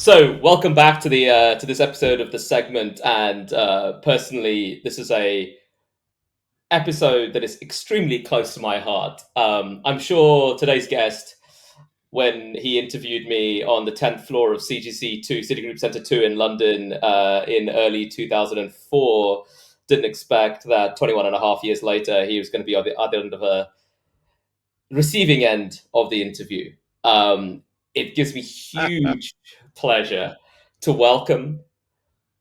So, welcome back to this episode of the segment. And personally, this is a episode that is extremely close to my heart. I'm sure today's guest, when he interviewed me on the 10th floor of CGC2, Citigroup Centre 2 in London in early 2004, didn't expect that 21 and a half years later, he was going to be on the other end of a receiving end of the interview. It gives me huge pleasure to welcome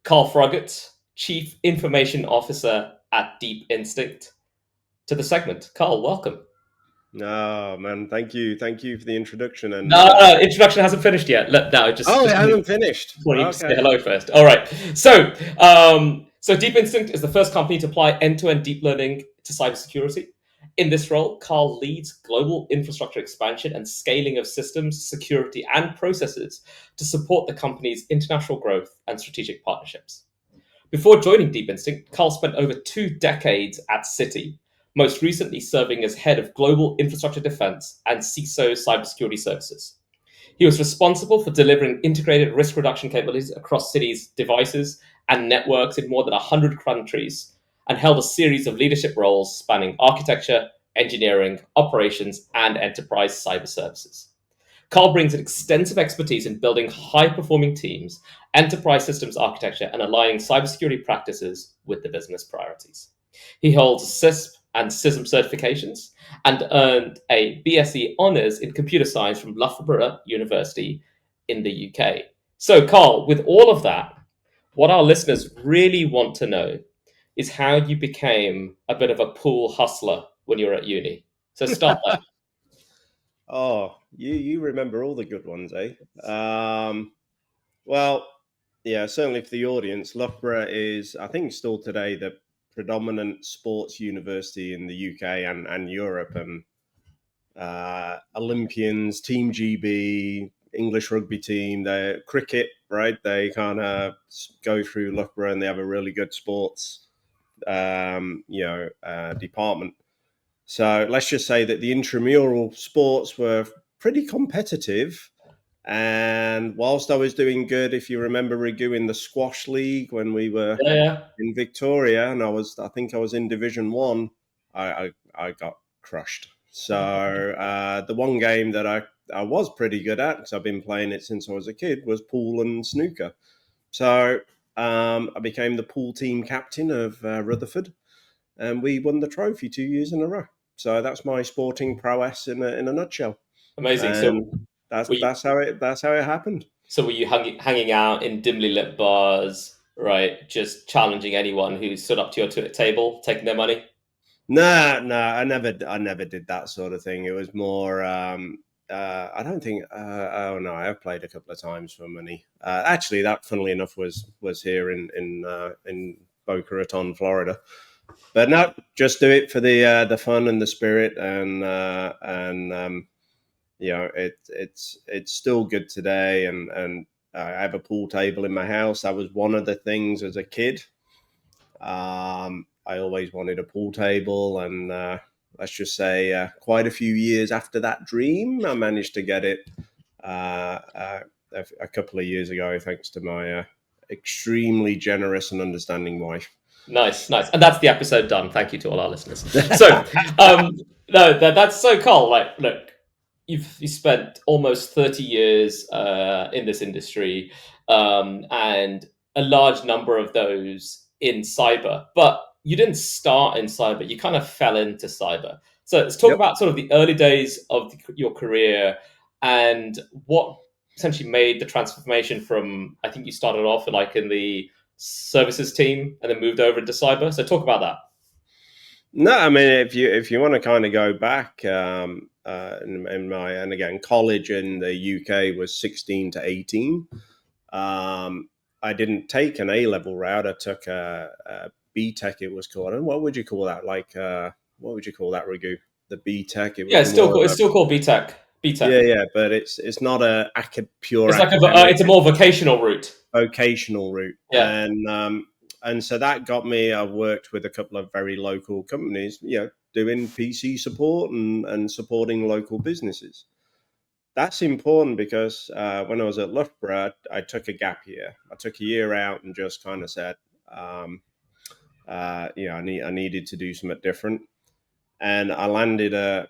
Carl Froggett, Chief Information Officer at Deep Instinct, to the segment. Carl, welcome. Oh man, thank you for the introduction. And No, introduction hasn't finished yet. No, it hasn't finished. want you to say Okay. hello first. All right. So Deep Instinct is the first company to apply end-to-end deep learning to cybersecurity. In this role, Carl leads global infrastructure expansion and scaling of systems, security, and processes to support the company's international growth and strategic partnerships. Before joining Deep Instinct, Carl spent over 2 decades at Citi, most recently serving as head of global infrastructure defense and CISO cybersecurity services. He was responsible for delivering integrated risk reduction capabilities across Citi's devices and networks in more than 100 countries, and held a series of leadership roles spanning architecture, engineering, operations, and enterprise cyber services. Carl brings an extensive expertise in building high-performing teams, enterprise systems architecture, and aligning cybersecurity practices with the business priorities. He holds CISP and CISM certifications and earned a BSc Honours in Computer Science from Loughborough University in the UK. So, Carl, with all of that, what our listeners really want to know is how you became a bit of a pool hustler when you were at uni. So, start there. Oh, you remember all the good ones, eh? Well, yeah, certainly for the audience, Loughborough is, I think, still today the predominant sports university in the UK and Europe, and Olympians, Team GB, English rugby team, they cricket, right? They kind of go through Loughborough, and they have a really good sports, department. So let's just say that the intramural sports were pretty competitive. And whilst I was doing good, if you remember Raghu in the squash league when we were Yeah. in Victoria, and I think I was in Division One, I got crushed. So the one game that I was pretty good at, because I've been playing it since I was a kid, was pool and snooker. So I became the pool team captain of Rutherford, and we won the trophy 2 years in a row. So that's my sporting prowess in a nutshell. Amazing. And Were you, that's how it happened. were you hanging out in dimly lit bars, right? Just challenging anyone who stood up to your table, taking their money? Nah, I never did that sort of thing. It was more. I don't think. Oh no, I have played a couple of times for money. Actually, that, funnily enough, was here in Boca Raton, Florida. But no, just do it for the fun and the spirit, and it's still good today, and I have a pool table in my house. That was one of the things as a kid. I always wanted a pool table, and let's just say quite a few years after that dream, I managed to get it a couple of years ago, thanks to my extremely generous and understanding wife. Nice. And that's the episode done. Thank you to all our listeners. So, no, that's so cool. Like, look, you spent almost 30 years in this industry, and a large number of those in cyber. But you didn't start in cyber; you kind of fell into cyber. So let's talk Yep. about sort of the early days of your career and what essentially made the transformation from. I think you started off like in the services team and then moved over into cyber. So talk about that. No, I mean, if you want to kind of go back, and again, college in the UK was 16 to 18. I didn't take an A level route. I took a B Tech. It was called. And what would you call that? What would you call that, Raghu? The B Tech. It Yeah, was more of it's still called BTEC. BTEC. yeah, but it's not a pure It's like academic. it's a more vocational route. Vocational route, Yeah. and so that got me. I've worked with a couple of very local companies, doing PC support and supporting local businesses. that's important because when I was at Loughborough, I took a gap year. I took a year out and just kind of said, um, I needed to do something different, and I landed at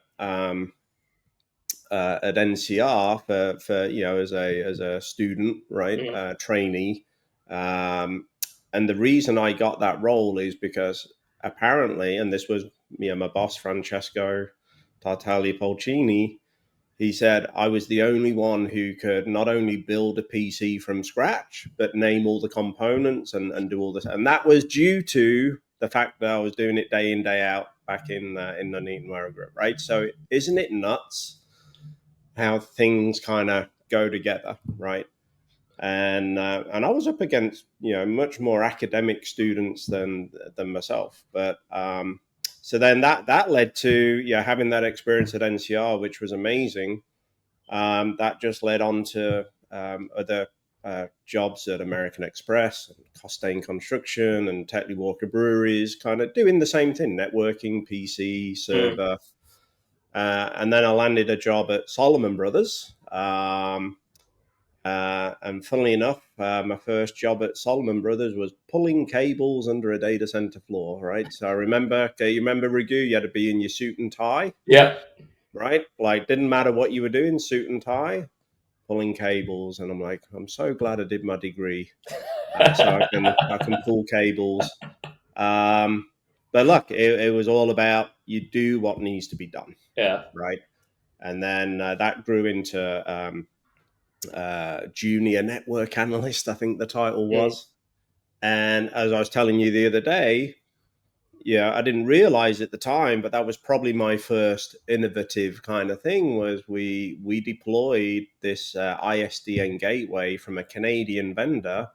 NCR for as a student, right, Mm. trainee, and the reason I got that role is because apparently, and this was my boss Francesco Tartaglia Polcini. He said I was the only one who could not only build a PC from scratch, but name all the components and do all this. And that was due to the fact that I was doing it day in, day out back in Nuneaton where I grew up, right? So isn't it nuts how things kind of go together, right? And I was up against much more academic students than myself, but so then that led to having that experience at NCR, which was amazing. That just led on to other jobs at American Express, and Costain Construction, and Tetley Walker Breweries, kind of doing the same thing: networking, PC, Mm. server. And then I landed a job at Solomon Brothers. And funnily enough, my first job at Solomon Brothers was pulling cables under a data center floor, right? So I remember, okay, you remember, Raghu, you had to be in your suit and tie, Yeah. right? Like, didn't matter what you were doing, suit and tie, pulling cables. And I'm like, I'm so glad I did my degree, so I can pull cables. But look, it was all about you do what needs to be done, Yeah. right? And then that grew into junior network analyst, I think the title Mm. was. And as I was telling you the other day, I didn't realize at the time, but that was probably my first innovative kind of thing. Was we deployed this ISDN gateway from a Canadian vendor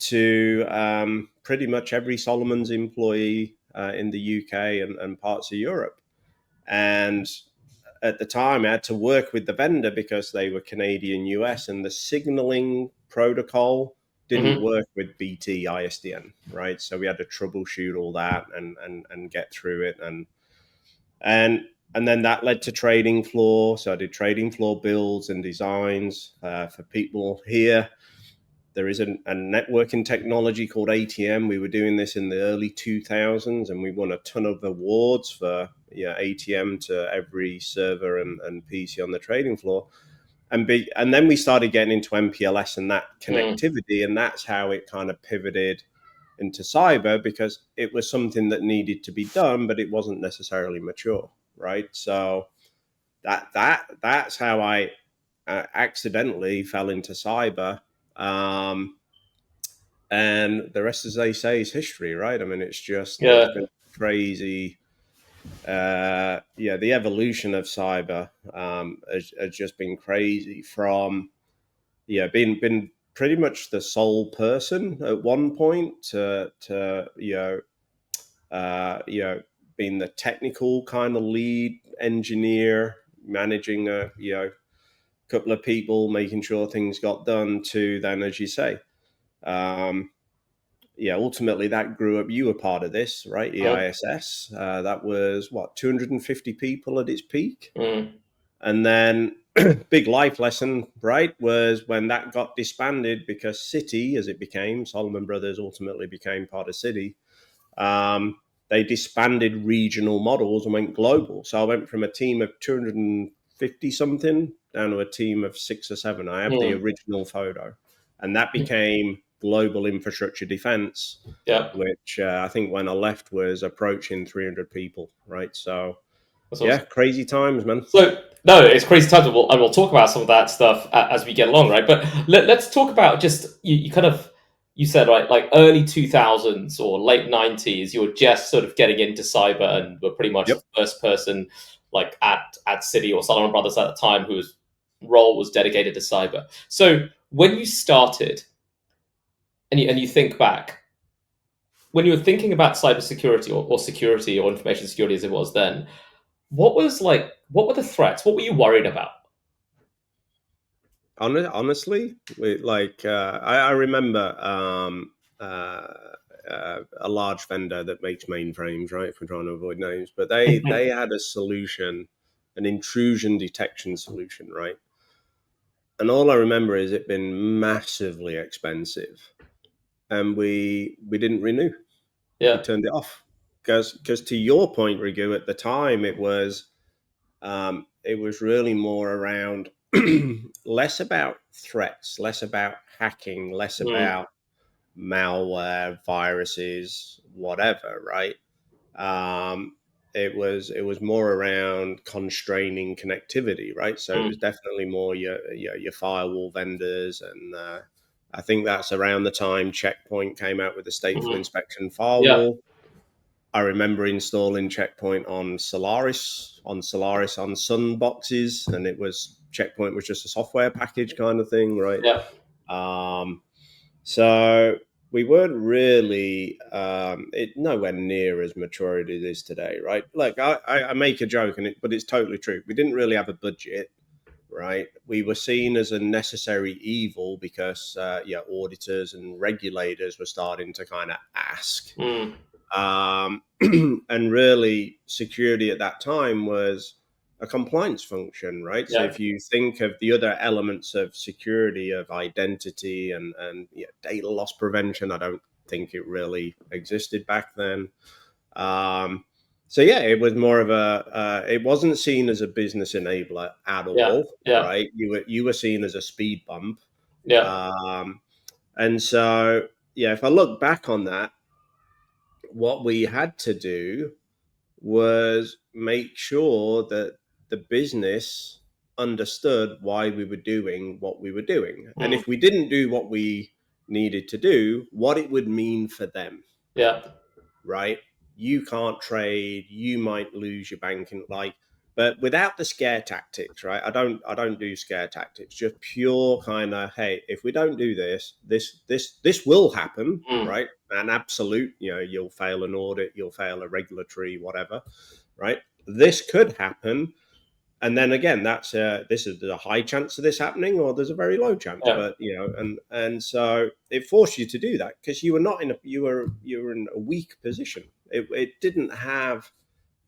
to pretty much every Solomon's employee in the UK and parts of Europe. And at the time, I had to work with the vendor because they were Canadian US, and the signaling protocol didn't Hmm. work with BT ISDN, right? So we had to troubleshoot all that and get through it, and and then that led to trading floor. So I did trading floor builds and designs for people here. There is a networking technology called ATM. We were doing this in the early 2000s, and we won a ton of awards for ATM to every server and PC on the trading floor. And then we started getting into MPLS and that Mm. connectivity, and that's how it kind of pivoted into cyber, because it was something that needed to be done, but it wasn't necessarily mature, right? So that's how I accidentally fell into cyber. Um, and the rest, as they say, is history, right? I mean, it's Yeah. been crazy. The evolution of cyber has just been crazy. From being pretty much the sole person at one point to being the technical kind of lead engineer, managing a couple of people, making sure things got done, to then, as you say, um, ultimately that grew up. You were part of this, right? Mm. EISS. That was what, 250 people at its peak, Mm. and then big life lesson, right, was when that got disbanded because Citi, as it became, Solomon Brothers ultimately became part of Citi. Um, they disbanded regional models and went global. So I went from a team of 250 something down to a team of 6 or 7. I have the Mm. original photo, and that became global infrastructure defense, Yeah. which I think when I left was approaching 300 people, right? So That's yeah, awesome. crazy times, man. So no, it's crazy times, and we'll talk about some of that stuff as we get along, right? But let's talk about just you kind of you said right, like early 2000s or late 90s, you were just sort of getting into cyber and were pretty much the Yep. first person like at Citi or Solomon Brothers at the time whose role was dedicated to cyber. So when you started and you think back, when you were thinking about cybersecurity or security or information security as it was then, what were the threats? What were you worried about? Honestly, I remember a large vendor that makes mainframes, right? If we're trying to avoid names, but they had a solution, an intrusion detection solution, right? And all I remember is it been massively expensive, and we didn't renew. We Yeah. turned it off because to your point, Raghu, at the time it was really more around less about threats, less about hacking, less Mm, about malware, viruses, whatever, right? Um, it was more around constraining connectivity, right? So it was mm, definitely more your firewall vendors, and I think that's around the time Checkpoint came out with the stateful mhm. inspection Yeah. firewall. I remember installing Checkpoint on Sun boxes, and it was Checkpoint was just a software package kind of thing, right? Yeah. Um, so we weren't really it nowhere near as mature as it is today, right? Like I make a joke, but it's totally true. We didn't really have a budget, right? We were seen as a necessary evil because auditors and regulators were starting to kind of ask. Mm, um, and really security at that time was a compliance function, right? So yeah. if you think of the other elements of security, of identity and data loss prevention, I don't think it really existed back then. um, so yeah, it was more of it wasn't seen as a business enabler at Yeah. all, Yeah. right? You were seen as a speed bump. Yeah. um, and so yeah, if I look back on that, what we had to do was make sure that the business understood why we were doing what we were doing. And Mm, if we didn't do what we needed to do, what it would mean for them, yeah. right? You can't trade, you might lose your banking, but without the scare tactics, right? I don't do scare tactics, just pure kind of, hey, if we don't do this will happen, Mm, right? An absolute, you'll fail an audit, you'll fail a regulatory, whatever, right? This could happen. And then again, there's a high chance of this happening, or there's a very low chance. yeah. But and so it forced you to do that because you were not in a you were in a weak position. It didn't have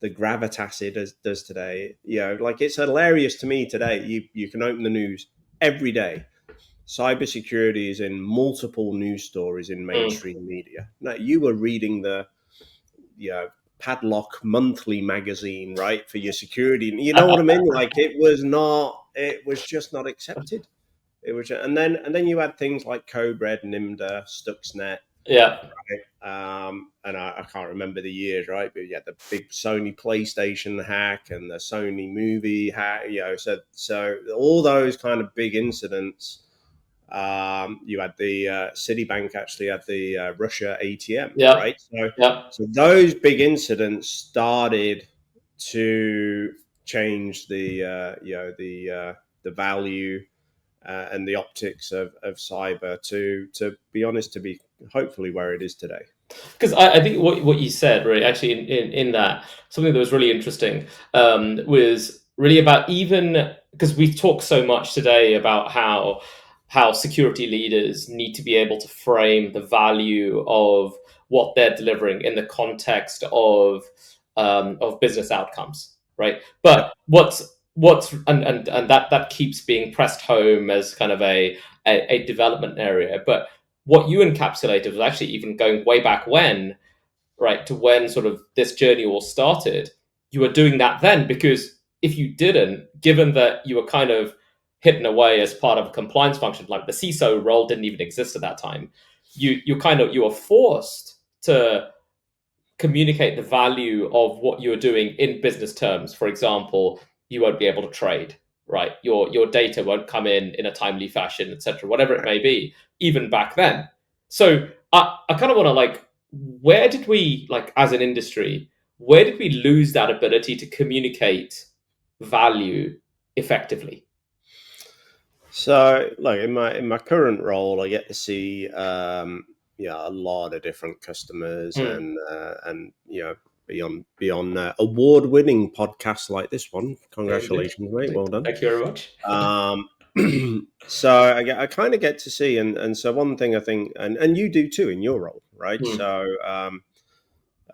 the gravitas it does today. Like, it's hilarious to me today. You can open the news every day. Cybersecurity is in multiple news stories in Mm, mainstream media. Now, you were reading the you know, Padlock Monthly magazine, right, for your security. You know what I mean? Like, it was just not accepted. It was, and then you had things like Cobred, Nimda, Stuxnet, yeah. and I can't remember the years, right? But you had the big Sony PlayStation hack and the Sony movie hack. So all those kind of big incidents. You had the Citibank actually had the Russia ATM, Yeah. right? So, Yeah. so those big incidents started to change the value and the optics of cyber to be honest, to be hopefully where it is today. Because I think what you said, right, actually in that, something that was really interesting, was really about, even because we talk so much today about how security leaders need to be able to frame the value of what they're delivering in the context of business outcomes, right? Yep. But what's and that keeps being pressed home as kind of a development area. But what you encapsulated was actually even going way back when, right, to when sort of this journey all started. You were doing that then because if you didn't, given that you were kind of hidden away as part of a compliance function, like the CISO role didn't even exist at that time, you were forced to communicate the value of what you're doing in business terms. For example, you won't be able to trade, right? Your data won't come in a timely fashion, etc. Whatever it may be, even back then. So I kind of want to, like, where did we, like, as an industry, where did we lose that ability to communicate value effectively? So, like, in my current role, I get to see a lot of different customers, Mm, and be on award winning podcasts like this one. indeed, Congratulations, mate! indeed. Well done. Thank you very much. Um, so I kind of get to see, and so one thing I think, and you do too in your role, right? Mm, So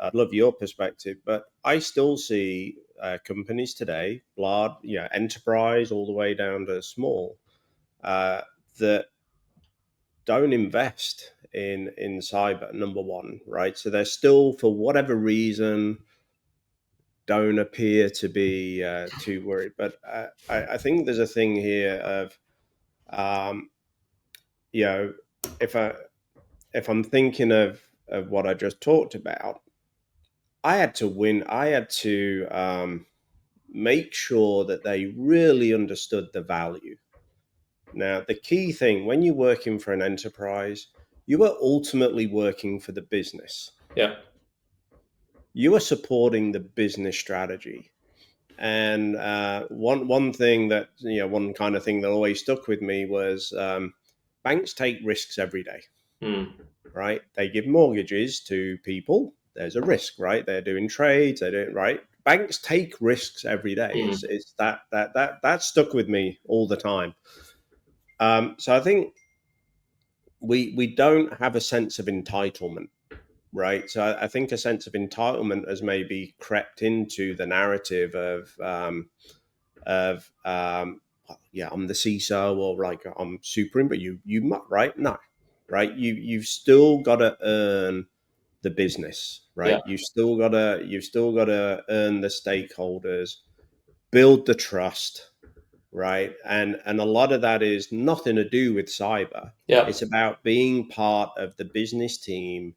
I'd love your perspective, but I still see companies today, large, enterprise, all the way down to small, that don't invest in cyber. Number one, right? So they're still, for whatever reason, don't appear to be too worried. But I think there's a thing here of, um, you know, if I if I'm thinking of what I just talked about, I had to win. I had to make sure that they really understood the value. Now, the key thing when you're working for an enterprise, you are ultimately working for the business. Yeah. You are supporting the business strategy. And one thing that, one kind of thing that always stuck with me was, banks take risks every day, right? They give mortgages to people. There's a risk, right? They're doing trades. They're doing right. Banks take risks every day. It's that stuck with me all the time. So I think we don't have a sense of entitlement, right? So I think a sense of entitlement has maybe crept into the narrative of yeah, I'm the CISO, or like I'm super in, but you right? No, right? You've still got to earn the business, right? Yeah. You've still got to earn the stakeholders, build the trust, right? And a lot of that is nothing to do with cyber. Yeah. It's about being part of the business team,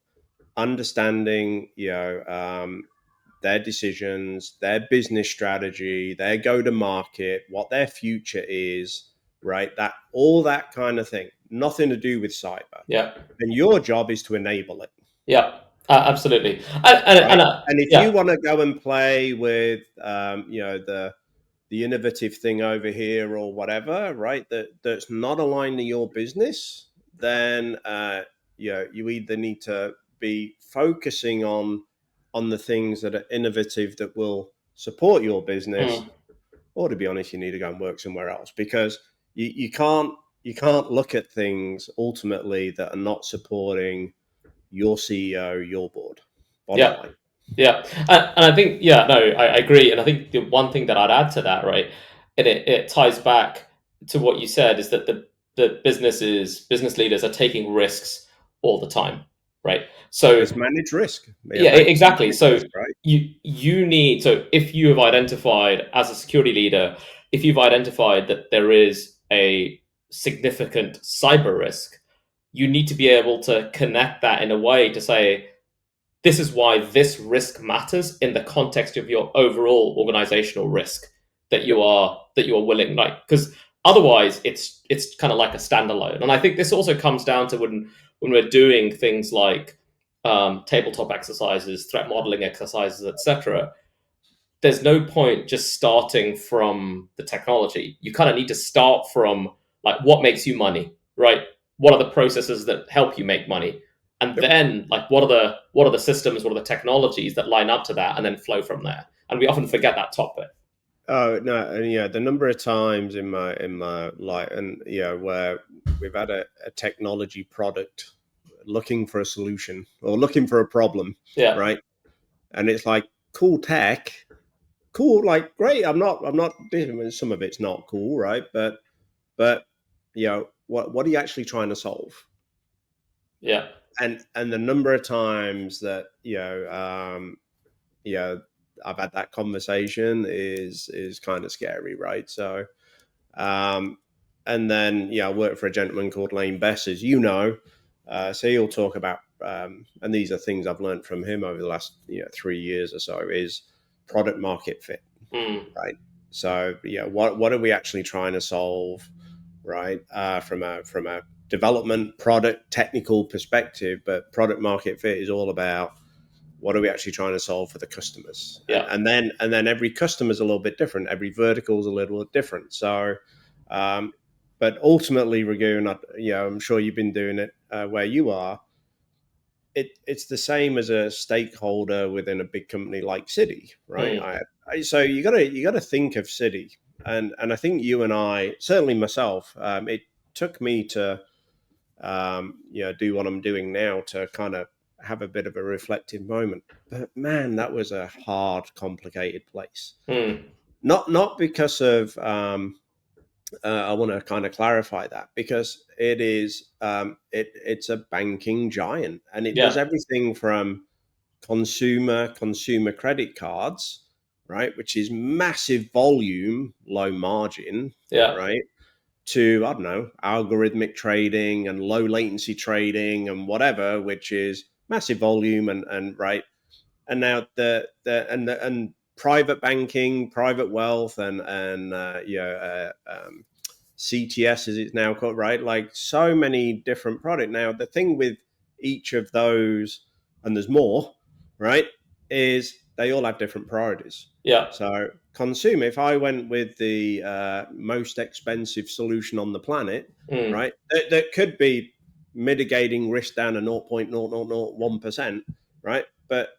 understanding, their decisions, their business strategy, their go to market, what their future is, right? That all that kind of thing. Nothing to do with cyber. Yeah. And your job is to enable it, Yeah. Absolutely. And right? And if you yeah. want to go and play with, the innovative thing over here or whatever, right? That's not aligned to your business, then you either need to be focusing on the things that are innovative that will support your business, or to be honest, you need to go and work somewhere else, because you can't look at things ultimately that are not supporting your CEO, your board. Bottom Yeah. line. Yeah, and I think, yeah, no, I agree, and I think the one thing that I'd add to that, right, and it ties back to what you said, is that the business leaders are taking risks all the time, right? So It's managed risk. Yeah, yeah, banks exactly. manage risk, So right? you need, so if you have identified as a security leader, if you've identified that there is a significant cyber risk, you need to be able to connect that in a way to say, this is why this risk matters in the context of your overall organizational risk that Yep. you are willing, like, because otherwise it's kind of like a standalone. And I think this also comes down to when we're doing things like tabletop exercises, threat modeling exercises, etc. There's no point just starting from the technology. You kind of need to start from, like, what makes you money, right? What are the processes that help you make money? And Yep. then, like, what are the systems, what are the technologies that line up to that, and then flow from there. And we often forget that top bit. Oh no, and yeah, the number of times in my life, and where we've had a technology product looking for a solution or looking for a problem, Yeah. right? And it's like, cool tech, cool, like, great. I'm not. Some of it's not cool, right? But what are you actually trying to solve? Yeah. And the number of times that you know I've had that conversation is kind of scary, right? So, and then I work for a gentleman called Lane Bess, as you know. So he'll talk about, and these are things I've learned from him over the last 3 years or so, is product market fit, Mm. right? So what are we actually trying to solve, right? From a development product technical perspective, but product market fit is all about what are we actually trying to solve for the customers, and Yeah. and then and then every customer is a little bit different, every vertical is a little bit different. So but ultimately, Raghu, and I'm sure you've been doing it where you are, it's the same as a stakeholder within a big company like Citi, right? Mm. So you gotta think of Citi, and I think you and I, certainly myself, it took me to do what I'm doing now to kind of have a bit of a reflective moment. But man, that was a hard, complicated place. Mm. Not because of I want to kind of clarify that because it is it's a banking giant, and it does Yeah. everything from consumer credit cards, right, which is massive volume, low margin, Yeah. right, to I don't know algorithmic trading and low latency trading and whatever, which is massive volume and right. And now the private banking, private wealth, and CTS as it's now called, right? Like so many different products. Now the thing with each of those, and there's more, right, is they all have different priorities. Yeah. So consumer, if I went with the most expensive solution on the planet, Mm. right, that could be mitigating risk down to 0.0001%, right? But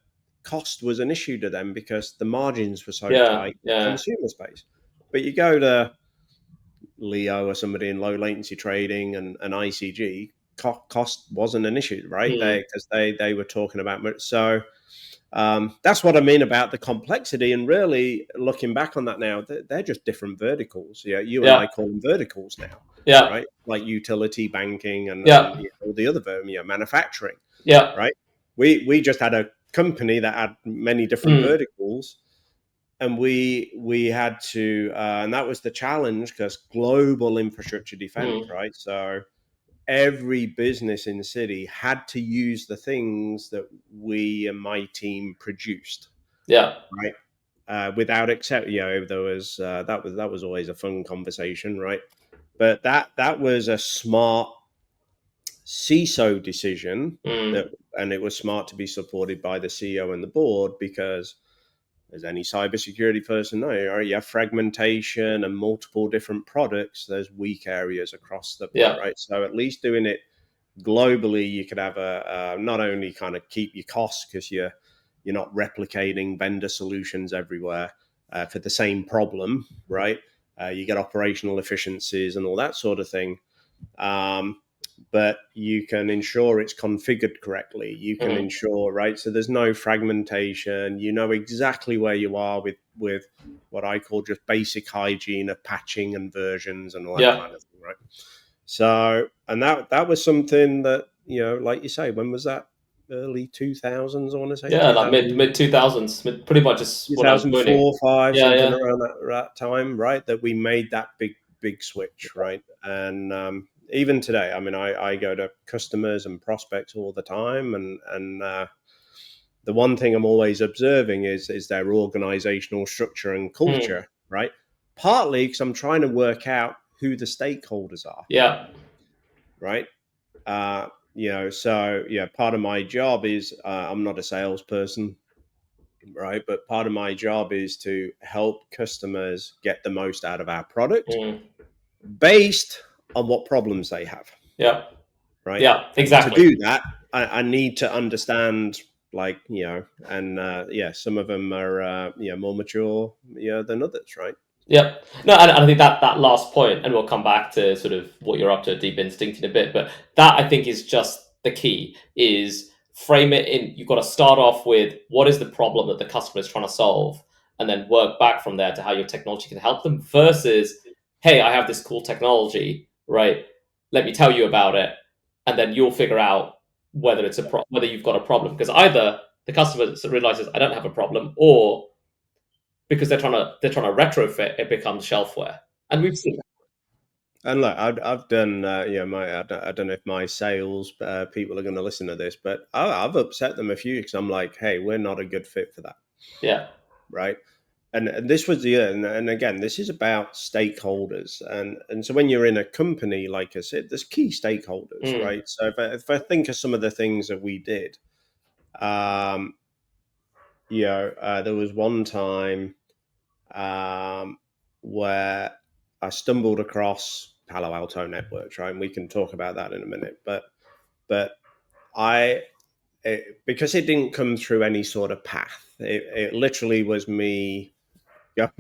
cost was an issue to them because the margins were so Yeah. tight in the Yeah. consumer space. But you go to Leo or somebody in low latency trading and ICG, cost wasn't an issue, right? Mm. They were talking about so that's what I mean about the complexity. And really looking back on that now, they're just different verticals. Yeah, you and I Yeah. call them verticals now, Yeah. right? Like utility, banking, and Yeah. all the other manufacturing, Yeah. right? We just had a company that had many different Mm. verticals, and we had to, and that was the challenge because global infrastructure defense, Mm. right? So every business in the city had to use the things that we and my team produced, Yeah. right? Without except, there was that was always a fun conversation, right? But that was a smart CISO decision that, Mm. and it was smart to be supported by the CEO and the board because as any cybersecurity person know, right, you have fragmentation and multiple different products. There's weak areas across the board, Yeah. right? So at least doing it globally, you could have a not only kind of keep your costs because you're not replicating vendor solutions everywhere for the same problem, right? You get operational efficiencies and all that sort of thing. Um, but you can ensure it's configured correctly. You can Mm. ensure, right? So there's no fragmentation. You know exactly where you are with what I call just basic hygiene of patching and versions and all that Yeah. kind of thing, right? So, and that was something that like you say, when was that? Early 2000s, I want to say Yeah. Like mid 2000s, pretty much just when I was joining. 2004, five, Yeah. something Yeah. around that time, right? That we made that big switch, right? And even today, I mean, I go to customers and prospects all the time, and the one thing I'm always observing is their organizational structure and Mm. culture, right? Partly because I'm trying to work out who the stakeholders are, Yeah. right? So yeah, part of my job is I'm not a salesperson, right? But part of my job is to help customers get the most out of our product Mm. based on what problems they have, Yeah. right? Yeah. And to Exactly. do that, I need to understand, like, and some of them are more mature than others, right? Yeah. No, and I think that last point, and we'll come back to sort of what you're up to at Deep Instinct in a bit, but that I think is just the key is frame it in. You've got to start off with what is the problem that the customer is trying to solve, and then work back from there to how your technology can help them versus, hey, I have this cool technology, right? Let me tell you about it, and then you'll figure out whether whether you've got a problem. Because either the customer realizes I don't have a problem, or because they're trying to retrofit, it becomes shelfware, and we've seen that. And look, I've done, I don't know if my sales people are going to listen to this, but I've upset them a few because I'm like, hey, we're not a good fit for that, Yeah. right? And this was and again, this is about stakeholders, and so when you're in a company, like I said, there's key stakeholders, Mm. right? So if I think of some of the things that we did, um, there was one time um, where I stumbled across Palo Alto networks, right? And we can talk about that in a minute, but I because it didn't come through any sort of path. It literally was me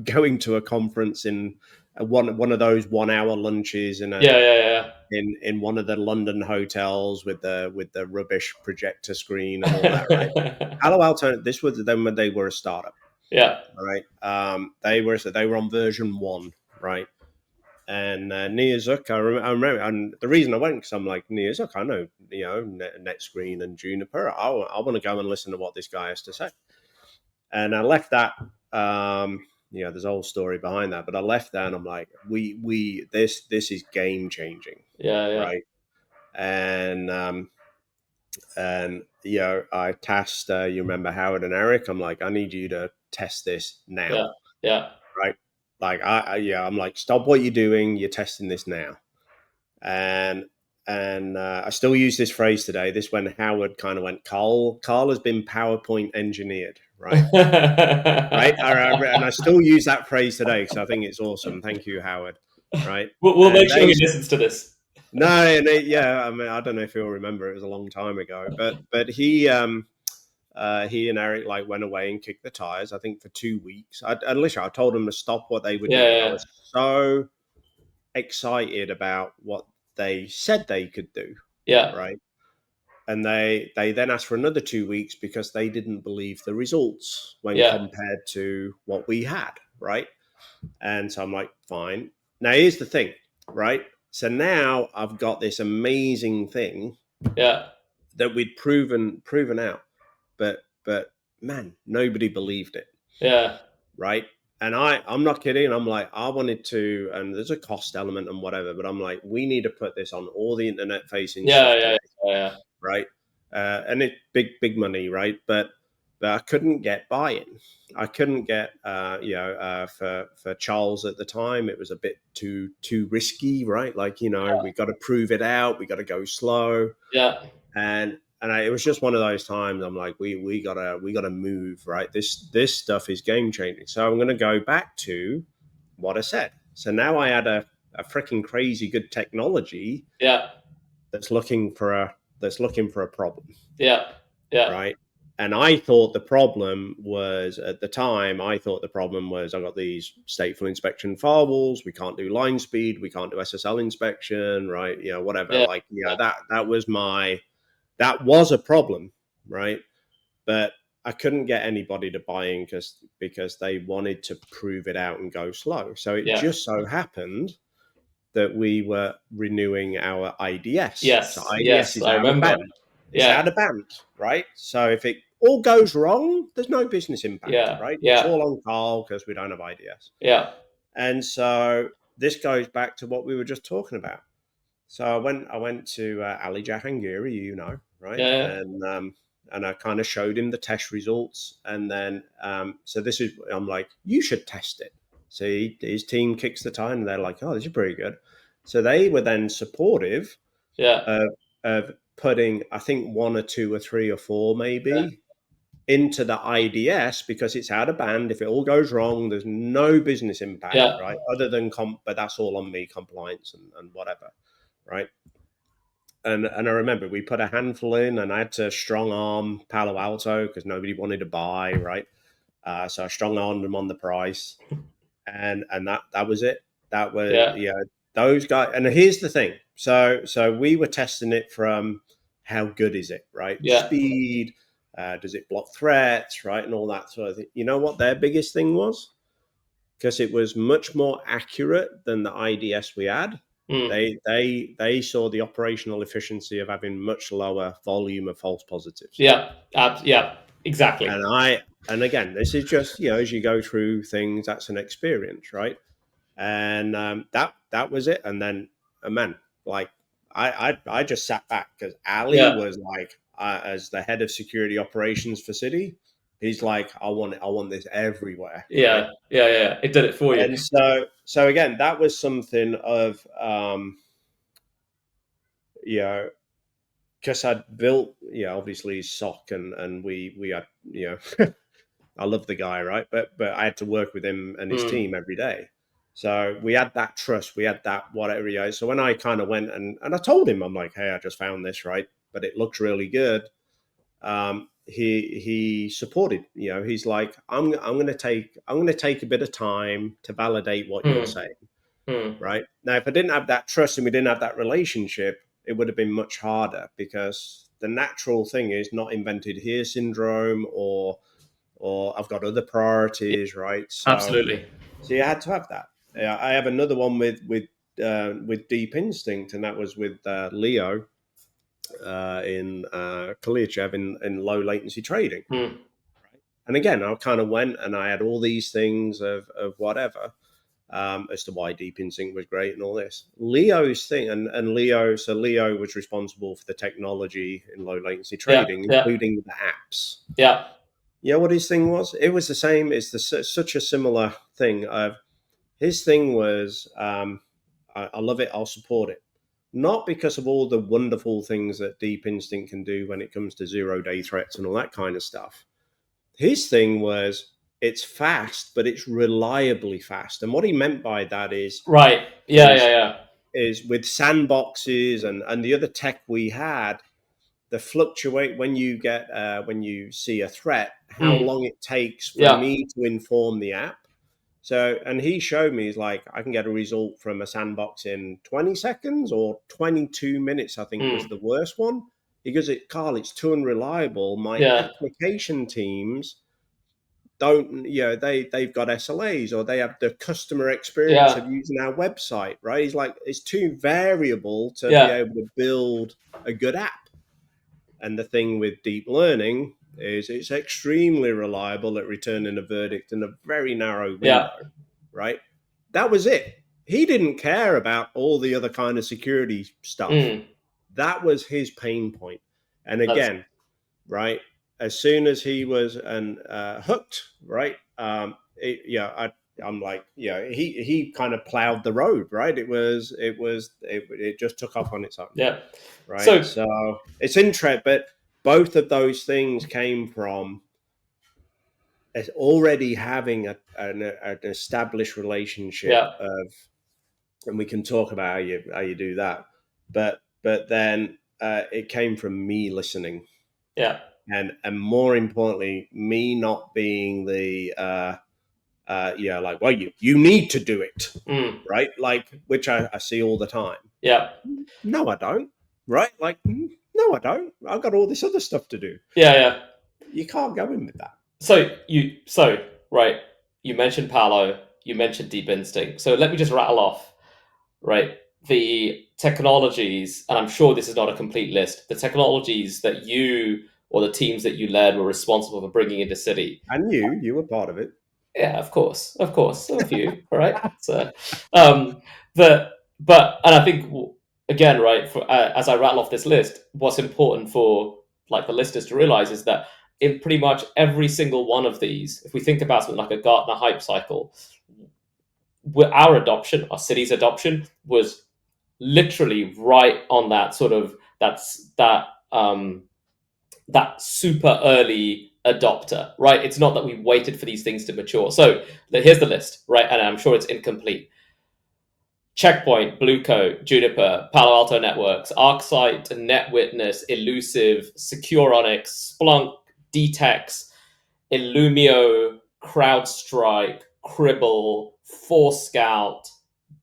going to a conference in one of those 1 hour lunches Yeah, yeah, in one of the London hotels with the rubbish projector screen and all that, right? yeah. Palo Alto. This was then when they were a startup, Yeah. all right. They were on version 1, right? Neozuk, I remember, and the reason I went because I'm like Neozuk, I know NetScreen and Juniper. I want to go and listen to what this guy has to say. And I left that. There's a whole story behind that, but I left that, and I'm like, this is game changing, Yeah. right? And I tasked. You remember Howard and Eric? I'm like, I need you to test this now, Yeah. right? Like, I'm like, stop what you're doing. You're testing this now, and I still use this phrase today. This when Howard kind of went, Carl has been PowerPoint engineered, right? Right? And I still use that phrase today because I think it's awesome. Thank you, Howard. Right? We'll make sure he listens to this. No, yeah. I mean, I don't know if he'll remember. It was a long time ago, but he and Eric like went away and kicked the tires. I think for 2 weeks. I literally I told them to stop what they were doing. I was so excited about what they said they could do. Yeah. Right. And they then asked for another 2 weeks because they didn't believe the results when compared to what we had, right? And so I'm like, fine. Now here's the thing, right? So now I've got this amazing thing, that we'd proven out, but man, nobody believed it, right? And I'm not kidding. I'm like, I wanted to, and there's a cost element and whatever, but I'm like, we need to put this on all the internet facing stuff. Right? And it's big money, right? But I couldn't get buy-in. I couldn't get, for Charles at the time, it was a bit too risky, right? Like, we got to prove it out. We got to go slow. Yeah. And it was just one of those times. I'm like, we gotta move, right? This stuff is game changing. So I'm going to go back to what I said. So now I had a freaking crazy good technology. Yeah. That's looking for a problem. Yeah. Right. And I thought the problem was at the time, I got these stateful inspection firewalls. We can't do line speed. We can't do SSL inspection. Right. Whatever. That was a problem. Right. But I couldn't get anybody to buy in because they wanted to prove it out and go slow. So it just so happened that we were renewing our IDS. Yes. So IDS is out of band. It's out of band, right? So if it all goes wrong, there's no business impact, right? It's all on Carl because we don't have IDS. Yeah. And so this goes back to what we were just talking about. So I went to Ali Jahangiri, right? Yeah. And I kind of showed him the test results. And then, I'm like, you should test it. So his team kicks the tire and they're like, oh, this is pretty good. So they were then supportive of putting, I think, 1 or 2 or 3 or 4 maybe into the IDS because it's out of band. If it all goes wrong, there's no business impact, right? Other than but that's all on me, compliance and whatever, right? And I remember we put a handful in and I had to strong arm Palo Alto because nobody wanted to buy, right? So I strong armed them on the price. And that was it. That was those guys. And here's the thing. So we were testing it from how good is it, right? Speed, does it block threats, right, and all that sort of thing. You know what their biggest thing was? Because it was much more accurate than the IDS we had. They saw the operational efficiency of having much lower volume of false positives. Yeah, exactly. And again, this is just as you go through things, that's an experience, right? And that was it. And then, man, like I just sat back because Ali was like, as the head of security operations for Citi, he's like, I want this everywhere. Yeah, right? yeah. It did it for you. And so again, that was something of, because I'd built, obviously SOC and we had, I love the guy, right? But I had to work with him and his team every day. So we had that trust, we had that whatever. So when I kind of went and I told him, I'm like, hey, I just found this, right? But it looks really good. He supported. He's like, I'm going to take a bit of time to validate what you're saying, right? Now, if I didn't have that trust and we didn't have that relationship, it would have been much harder because the natural thing is not invented here syndrome or I've got other priorities, right? So, absolutely. So you had to have that. I have another one with Deep Instinct, and that was with Leo in Kaliachev in low latency trading. Mm. And again, I kind of went and I had all these things of whatever as to why Deep Instinct was great and all this. Leo's thing, and Leo was responsible for the technology in low latency Yeah, trading, yeah, including the apps. yeah, You know what his thing was? It was the same. It's such a similar thing. His thing was, I love it. I'll support it. Not because of all the wonderful things that Deep Instinct can do when it comes to 0-day threats and all that kind of stuff. His thing was it's fast, but it's reliably fast. And what he meant by that right. Yeah, yeah, is yeah. is with sandboxes and the other tech we had, the fluctuate when you see a threat, how Mm. long it takes for Yeah, me to inform the app. So, and he showed me, he's like, I can get a result from a sandbox in 20 seconds or 22 minutes, I think was mm. the worst one. He goes, Carl, it's too unreliable. My Yeah, application teams don't, they've got SLAs or they have the customer experience yeah, of using our website, right? He's like, it's too variable to be yeah, able to build a good app. And the thing with deep learning is it's extremely reliable at returning a verdict in a very narrow yeah. window, right? That was it. He didn't care about all the other kind of security stuff. Mm. That was his pain point. And That's again, right, as soon as he was hooked, right, I'm like, he kind of plowed the road, right? It just took off on its own, yeah. right? So So it's interesting, but both of those things came from already having an established relationship yeah, of, and we can talk about how you do that, but then it came from me listening, yeah, and more importantly, me not being the like, well, you need to do it, mm. right? Like, which I see all the time. Yeah, No, I don't. Right? Like, no, I don't. I've got all this other stuff to do. yeah, yeah. You can't go in with that. So right. You mentioned Palo. You mentioned Deep Instinct. So let me just rattle off right the technologies, and I'm sure this is not a complete list. The technologies that you or the teams that you led were responsible for bringing into Citi. And you were part of it. Yeah, of course, a few, right? So, um, the but I think again, right, as I rattle off this list, what's important for like the listeners to realize is that in pretty much every single one of these, if we think about something like a Gartner hype cycle, our adoption, our Citi's adoption, was literally right on that sort of um, that super early adopter, right? It's not that we waited for these things to mature. So here's the list, right? And I'm sure it's incomplete. Checkpoint, Bluecoat, Juniper, Palo Alto Networks, ArcSight, NetWitness, Elusive, SecureOnyx, Splunk, DTEX, Illumio, CrowdStrike, Cribble, Forescout,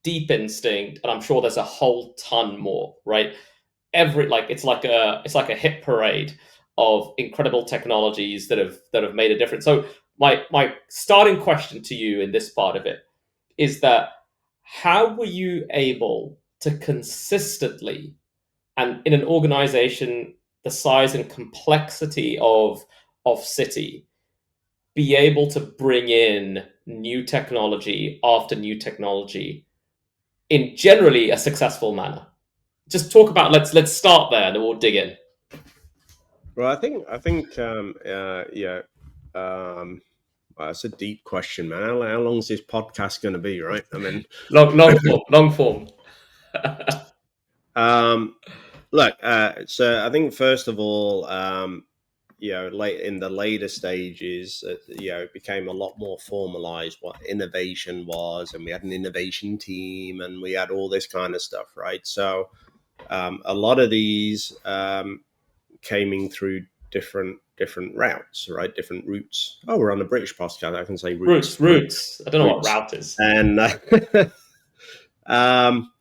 Deep Instinct, and I'm sure there's a whole ton more, right? It's like a hit parade of incredible technologies that have made a difference. So my starting question to you in this part of it is that how were you able to consistently, and in an organization the size and complexity of Citi, be able to bring in new technology after new technology in generally a successful manner? Just talk about let's start there and then we'll dig in. Well, yeah. Well, that's a deep question, man. How long is this podcast going to be, right? I mean, Long form. um, look. So I think first of all, late in the later stages, it became a lot more formalized what innovation was, and we had an innovation team, and we had all this kind of stuff, right? So a lot of these came in through different routes, right? Different routes. Oh, we're on a British podcast. I can say Roots, routes, right? roots. I don't know what Routes, route is. and um,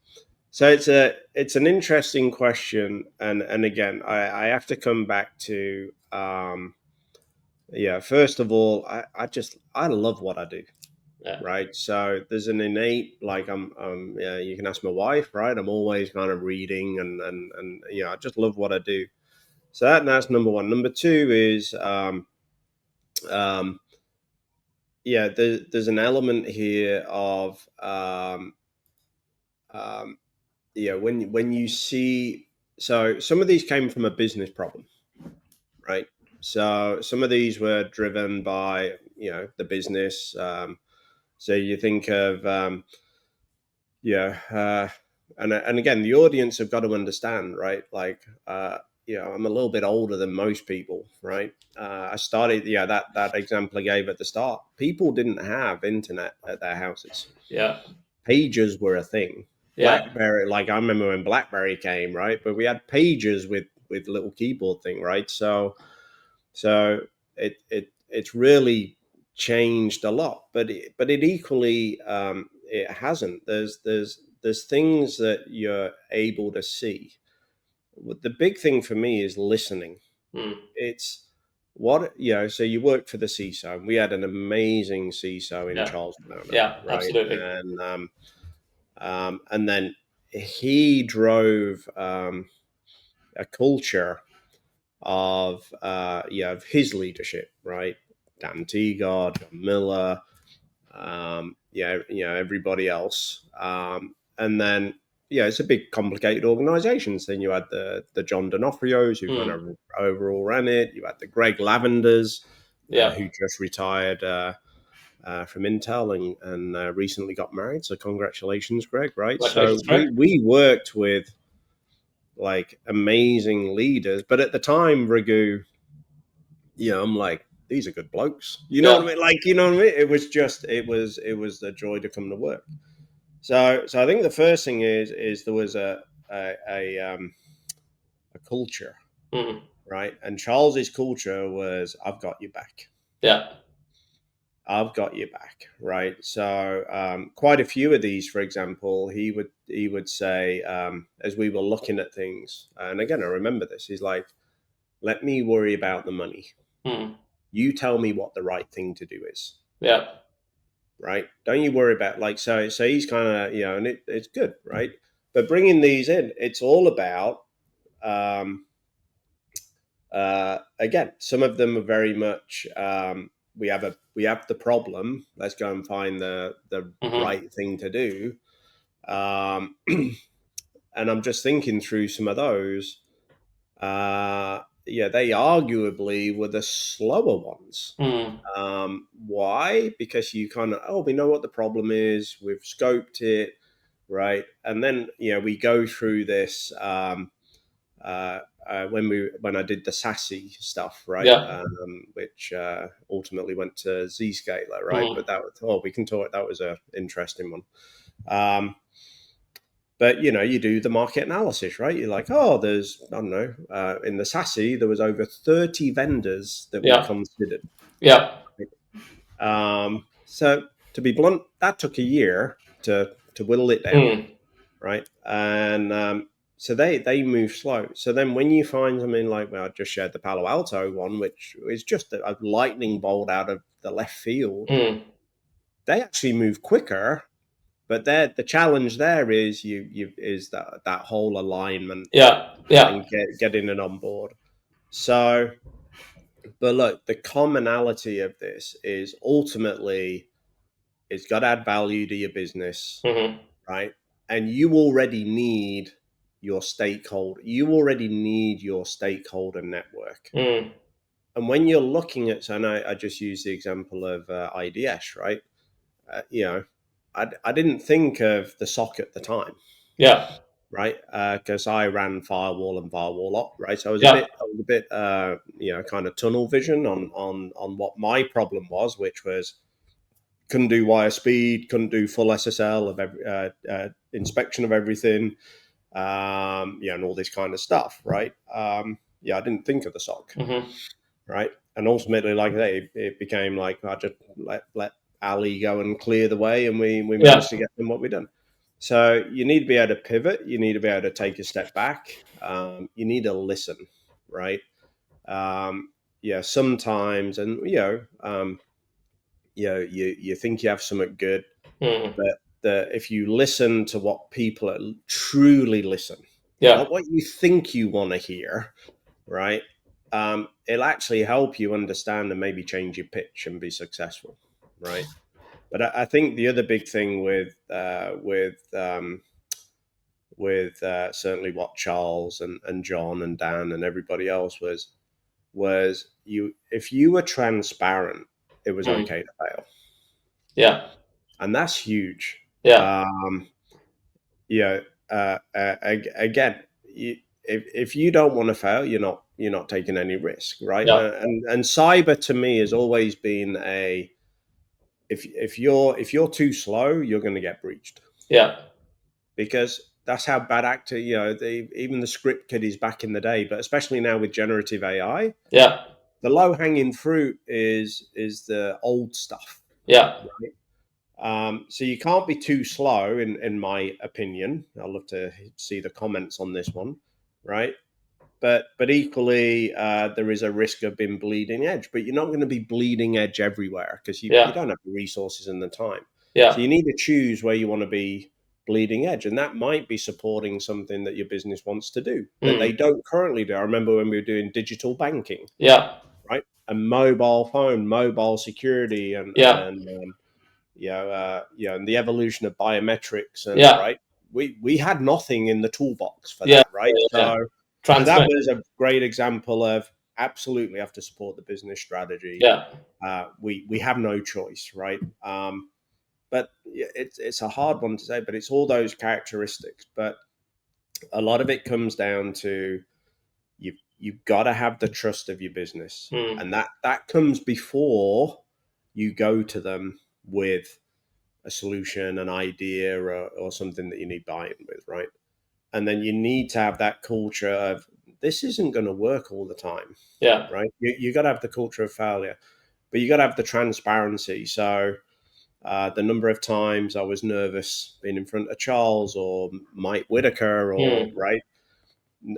so it's an interesting question, and again, I have to come back to first of all, I love what I do, Yeah. right? So there's an innate, like yeah, you can ask my wife, right? I'm always kind of reading and I just love what I do. So that's number one. Number two is um, yeah, there's an element here of um, yeah, when you see, so some of these came from a business problem, right? So some of these were driven by the business. So you think of yeah, and again, the audience have got to understand, right? Like I'm a little bit older than most people, right? I started, that example I gave at the start. People didn't have internet at their houses. Yeah. Pages were a thing. Yeah. BlackBerry, like I remember when BlackBerry came, right? But we had pages with little keyboard thing, right? So it's really changed a lot, but it equally it hasn't. There's things that you're able to see. The big thing for me is listening. Mm. It's what so you work for the CISO. We had an amazing CISO in Yeah. Charles Blauner, Yeah. right? Absolutely. And then he drove a culture of his leadership, right? Dan Teagard, John Miller, everybody else, and then it's a big complicated organization. So then you had the John D'Onofrios who kind Mm. of overall ran it. You had the Greg Lavenders Yeah. who just retired from Intel and recently got married. So congratulations, Greg. Right. So Congratulations, Greg. we worked with like amazing leaders, but at the time, Raghu, I'm like, these are good blokes. You know what I Yeah. mean? Like, you know what I mean? It was a joy to come to work. So I think the first thing is there was a culture, Mm. right? And Charles's culture was, I've got you back. Yeah. I've got you back, right? So quite a few of these, for example, he would say as we were looking at things, and again I remember this. He's like, "Let me worry about the money. Mm. You tell me what the right thing to do is." Yeah. Right? Don't you worry about like so he's kind of and it's good, right? But bringing these in, it's all about um, again. Some of them are very much we have the problem. Let's go and find the Mm-hmm. right thing to do. Um, and I'm just thinking through some of those. They arguably were the slower ones. Mm. Why? Because you kind of, we know what the problem is, we've scoped it, right? And then, we go through this when I did the SASE stuff, right? Yeah. Which ultimately went to Zscaler, right? Mm. But we can talk. That was a interesting one. But you do the market analysis, right? You're like, there's I don't know. In the SASE, there was over 30 vendors that we Yeah. considered. Yeah. So to be blunt, that took a year to whittle it down, Mm. right? And so they move slow. So then when you find something like, well, I just shared the Palo Alto one, which is just a lightning bolt out of the left field, Mm. they actually move quicker. But the challenge there is is that whole alignment Yeah. Yeah. and getting it on board. So, but look, the commonality of this is ultimately it's got to add value to your business, Mm-hmm. right? And you already need your stakeholder. You already need your stakeholder network. Mm. And when you're looking at, so I just used the example of IDS, right? I didn't think of the SOC at the time, Yeah. right? Because I ran firewall and firewall op, right? So Yeah. I was a bit, kind of tunnel vision on what my problem was, which was couldn't do wire speed, couldn't do full SSL of every inspection of everything, and all this kind of stuff, right? I didn't think of the SOC, Mm-hmm. right? And ultimately, like I say, it became like I just let Ali go and clear the way, and we Yeah. managed to get them what we done. So you need to be able to pivot. You need to be able to take a step back. You need to listen, right? Sometimes, and you think you have something good, Mm. but if you listen to what people are, truly listen, Yeah. not what you think you want to hear, right? It'll actually help you understand and maybe change your pitch and be successful, right? But I think the other big thing with certainly what Charles and John and Dan and everybody else was you if you were transparent, it was Mm. okay to fail, Yeah. and that's huge. Yeah. Um, yeah, again, if you don't want to fail, you're not taking any risk, right? Yeah. And cyber to me has always been a if you're too slow, you're going to get breached Yeah. because that's how bad actor. Even the script kiddies back in the day, but especially now with generative AI, Yeah. the low hanging fruit is the old stuff. Yeah. Right? So you can't be too slow, in my opinion. I'd love to see the comments on this one, right? But equally, there is a risk of being bleeding edge. But you're not going to be bleeding edge everywhere because you Yeah. don't have the resources and the time. So Yeah. you need to choose where you want to be bleeding edge, and that might be supporting something that your business wants to do that Mm. they don't currently do. I remember when we were doing digital banking, Yeah. right? A mobile phone, mobile security, and Yeah. and the evolution of biometrics, and Yeah. right, we had nothing in the toolbox for Yeah. that, right? Yeah. So that Transmit. was a great example of absolutely have to support the business strategy. Yeah. We have no choice, right? But it's a hard one to say, but it's all those characteristics. But a lot of it comes down to you've got to have the trust of your business, Mm. and that comes before you go to them with a solution, an idea, or something that you need buy-in with, right? And then you need to have that culture of this isn't going to work all the time, Yeah. right? You got to have the culture of failure, but you got to have the transparency. So the number of times I was nervous being in front of Charles or Mike Whitaker, or Mm. right,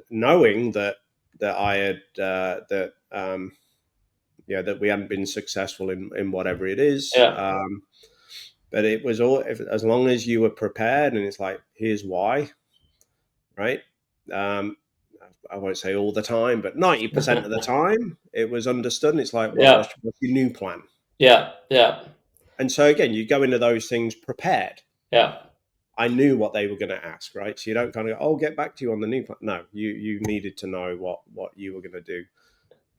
knowing that I had that we hadn't been successful in whatever it is. Yeah. But it was all as long as you were prepared, and it's like here's why, right? Um, I won't say all the time, but 90% of the time it was understood. And it's like, well, Yeah. what's your new plan? Yeah. Yeah. And so again, you go into those things prepared. Yeah. I knew what they were going to ask, right? So you don't kind of go, "Oh, get back to you on the new plan." No, you needed to know what you were going to do,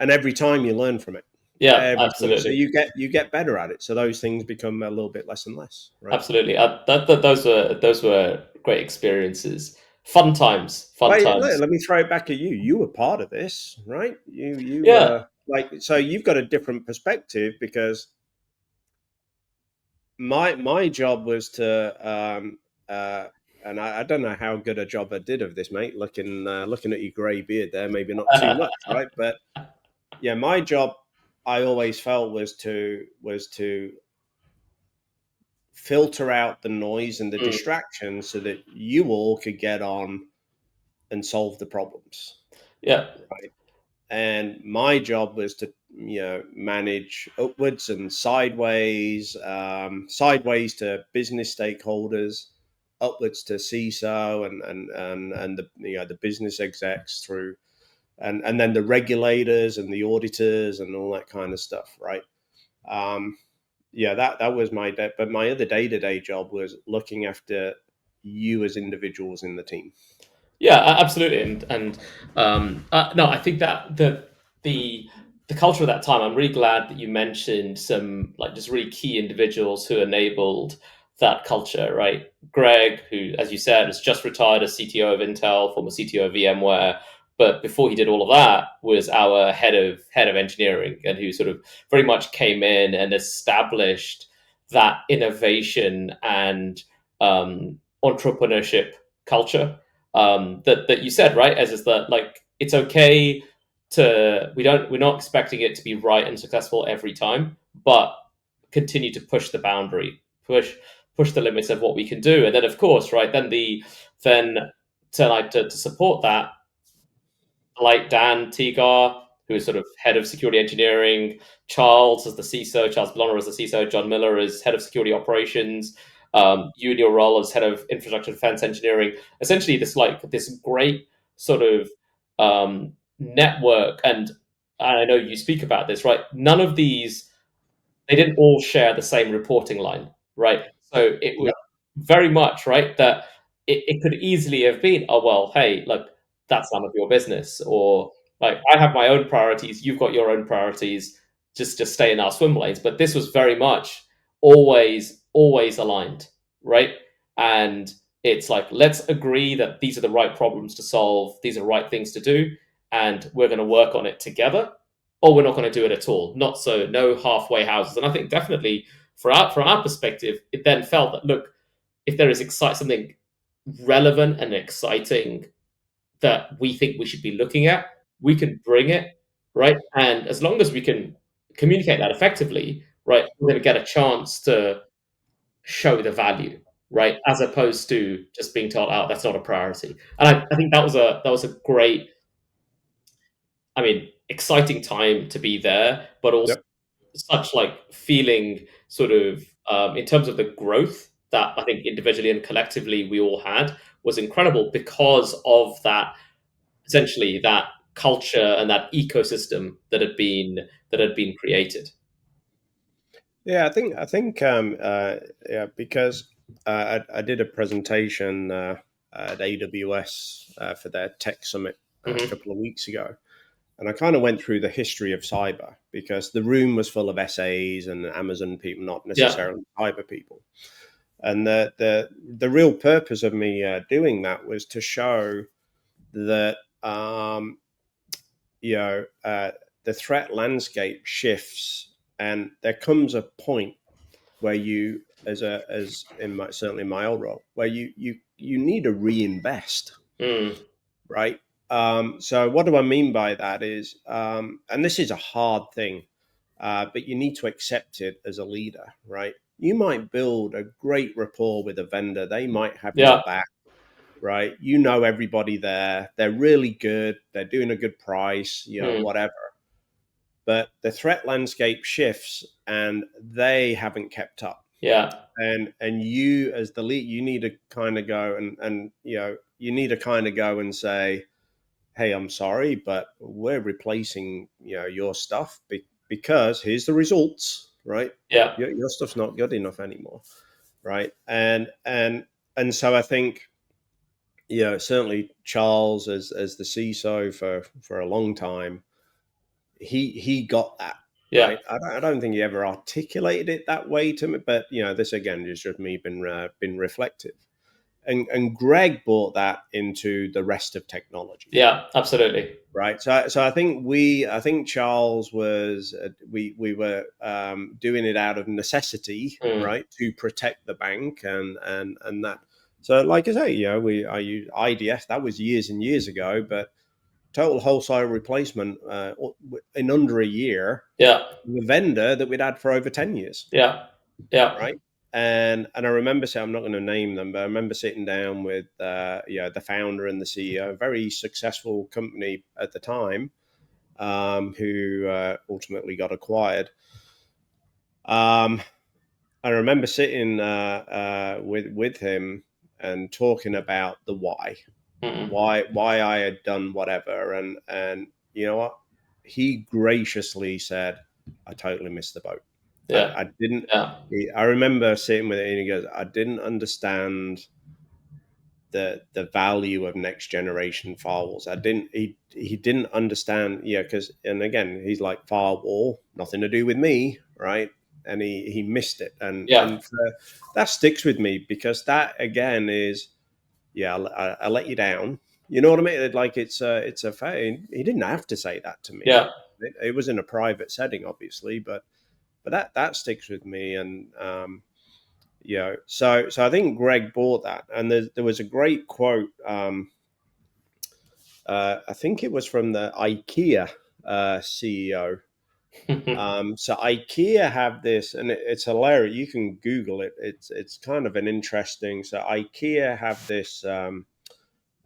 and every time you learn from it. Yeah. Every time, so Absolutely. you get better at it. So those things become a little bit less and less, right? Absolutely. Those were great experiences. Fun times. Fun Wait, times. let me throw it back at you. You were part of this, right? You Yeah. were like, so you've got a different perspective because my job was to and I don't know how good a job I did of this, mate. Looking at your grey beard there, maybe not too much, right? But yeah, my job I always felt was to filter out the noise and the Mm. distractions so that you all could get on and solve the problems, Yeah. right? And my job was to manage upwards and sideways, sideways to business stakeholders, upwards to CISO and the business execs through, and then the regulators and the auditors and all that kind of stuff, right? Um, yeah, that was my day. But my other day-to-day job was looking after you as individuals in the team. Yeah, absolutely, and no, I think that the the culture of that time. I'm really glad that you mentioned some like just really key individuals who enabled that culture. Right, Greg, who, as you said, has just retired as CTO of Intel, former CTO of VMware, but before he did all of that, was our head of engineering, and who sort of very much came in and established that innovation and entrepreneurship culture that you said, right? As is that like it's okay to we're not expecting it to be right and successful every time, but continue to push the boundary, push the limits of what we can do, and then of course, right, then to support that, like Dan Tigar, who is sort of head of security engineering, Charles as the CISO, Charles Blauner as the CISO, John Miller as head of security operations, you in your role as head of infrastructure defense engineering. Essentially, this great sort of network. And I know you speak about this, right? None of these, they didn't all share the same reporting line, right? So it was Yep. very much right that it could easily have been, oh well, hey, like that's none of your business, or like I have my own priorities, you've got your own priorities, just stay in our swim lanes. But this was very much always aligned, right? And it's like, let's agree that these are the right problems to solve, these are the right things to do, and we're going to work on it together, or we're not going to do it at all. Not so, no halfway houses. And I think definitely from our perspective, it then felt that, look, if there is something relevant and exciting that we think we should be looking at, we can bring it, right? And as long as we can communicate that effectively, right, we're going to get a chance to show the value, right? As opposed to just being told, oh, that's not a priority. And I think that was a great, I mean, exciting time to be there, but also Yep. such like feeling sort of in terms of the growth that I think individually and collectively we all had was incredible because of that, essentially that culture and that ecosystem that had been created. Yeah, I think yeah, because I did a presentation at AWS for their tech summit a Hmm. couple of weeks ago, and I kind of went through the history of cyber because the room was full of SAs and Amazon people, not Yeah, necessarily cyber people. And the real purpose of me doing that was to show that you know the threat landscape shifts, and there comes a point where you, as in my, certainly in my old role, where you need to reinvest, mm, right? So what do I mean by that is, and this is a hard thing, but you need to accept it as a leader, right? You might build a great rapport with a vendor; they might have yeah, your back, right? You know everybody there; they're really good, they're doing a good price, mm, whatever. But the threat landscape shifts, and they haven't kept up, yeah, and you as the lead, you need to kind of go and you need to kind of go and say, hey, I'm sorry, but we're replacing your stuff because here's the results, right? yeah, Your stuff's not good enough anymore, right? And so I think certainly Charles as the CISO for a long time, he got that yeah, right. I don't think he ever articulated it that way to me, but this again is just me been reflective. And Greg brought that into the rest of technology, yeah, absolutely. right? So I think Charles was we were doing it out of necessity, Mm, right, to protect the bank and that. So like I say, I use IDF. That was years and years ago, but total wholesale replacement in under a year yeah, with a vendor that we'd had for over 10 years, yeah, yeah, right? And I remember saying, I'm not going to name them, but I remember sitting down with the founder and the CEO, a very successful company at the time, who ultimately got acquired. Um, I remember sitting with him and talking about the why, mm, why I had done whatever, and you know what? He graciously said, "I totally missed the boat. yeah, I didn't." yeah, I remember sitting with it, and he goes, "I didn't understand the value of next generation firewalls. I didn't. He didn't understand. Yeah, because and again, he's like firewall, nothing to do with me, right?" And he missed it, yeah, and that sticks with me because that again is yeah, I let you down. You know what I mean? Like it's a fair. He didn't have to say that to me. yeah, It was in a private setting, obviously, but that sticks with me. And so I think Greg bought that, and there was a great quote. I think it was from the IKEA CEO. So IKEA have this, and it's hilarious. You can Google it. It's kind of an interesting. So IKEA have this. I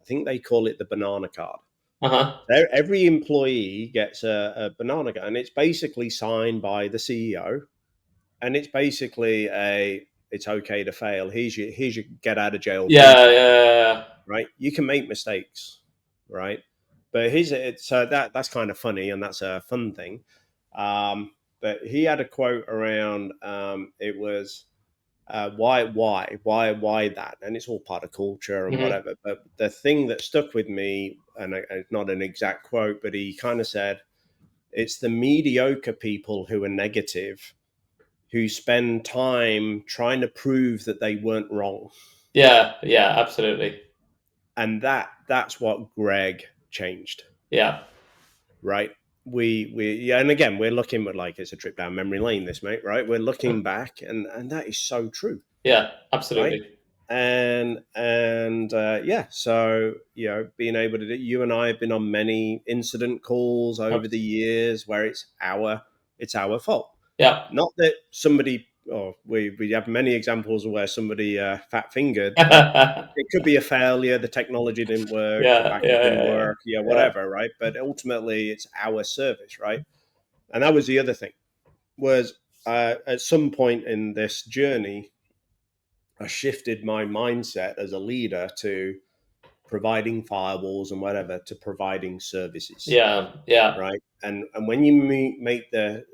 think they call it the banana card. Uh-huh. Every employee gets a banana gun, and it's basically signed by the CEO, and it's basically it's okay to fail. Here's your get out of jail free Yeah, card, yeah, right? You can make mistakes, right? But that's kind of funny, and that's a fun thing. But he had a quote around. It was why that, and it's all part of culture and yeah. Hmm. whatever. But the thing that stuck with me, and it's not an exact quote, but he kind of said, it's the mediocre people who are negative, who spend time trying to prove that they weren't wrong. Yeah, yeah, absolutely. And that's what Greg changed, Yeah, right? We yeah, and again, we're looking at, like, it's a trip down memory lane, this, mate, right? We're looking back, and that is so true, yeah, right? absolutely. And yeah, so, being able to do, you and I have been on many incident calls over the years where it's our fault. Yeah. Not that somebody, or we have many examples of where somebody fat fingered, but it could be a failure. The technology didn't work, the Yeah, backup yeah, didn't yeah, work, yeah, yeah, whatever, right? But ultimately, it's our service, right? And that was the other thing, was at some point in this journey, I shifted my mindset as a leader to providing firewalls and whatever to providing services, yeah, yeah, right? And when you make the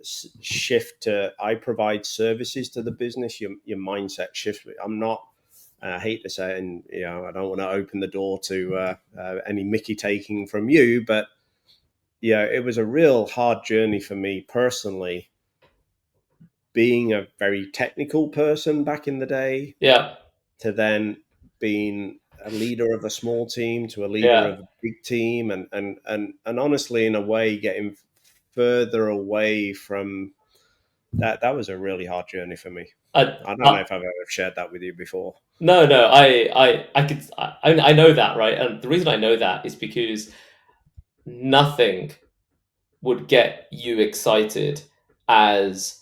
shift to, I provide services to the business, your mindset shifts. I'm not. I hate to say it, and I don't want to open the door to any Mickey taking from you, but yeah, it was a real hard journey for me personally, being a very technical person back in the day, yeah, to then being a leader of a small team to a leader yeah. of a big team, and honestly, in a way, getting further away from that. That was a really hard journey for me. I, I don't know I, if I've ever shared that with you before. no, no, I could, I know that, right? And the reason I know that is because nothing would get you excited as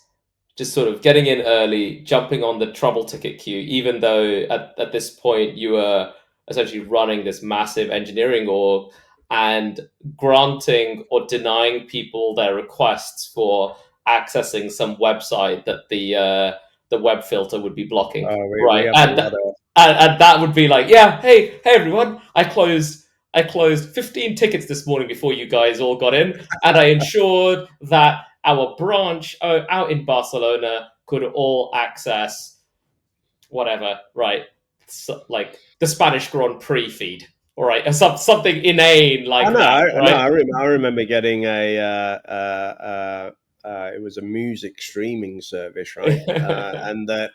just sort of getting in early, jumping on the trouble ticket queue, even though at this point you were essentially running this massive engineering org and granting or denying people their requests for accessing some website that the web filter would be blocking, We right? have a And lot of. and that would be like, yeah, hey everyone, I closed 15 tickets this morning before you guys all got in, and I ensured that our branch out in Barcelona could all access whatever, right? So, like the Spanish Grand Prix feed, all right, or something inane I like know, that, I know. right? I remember getting it was a music streaming service, right? And that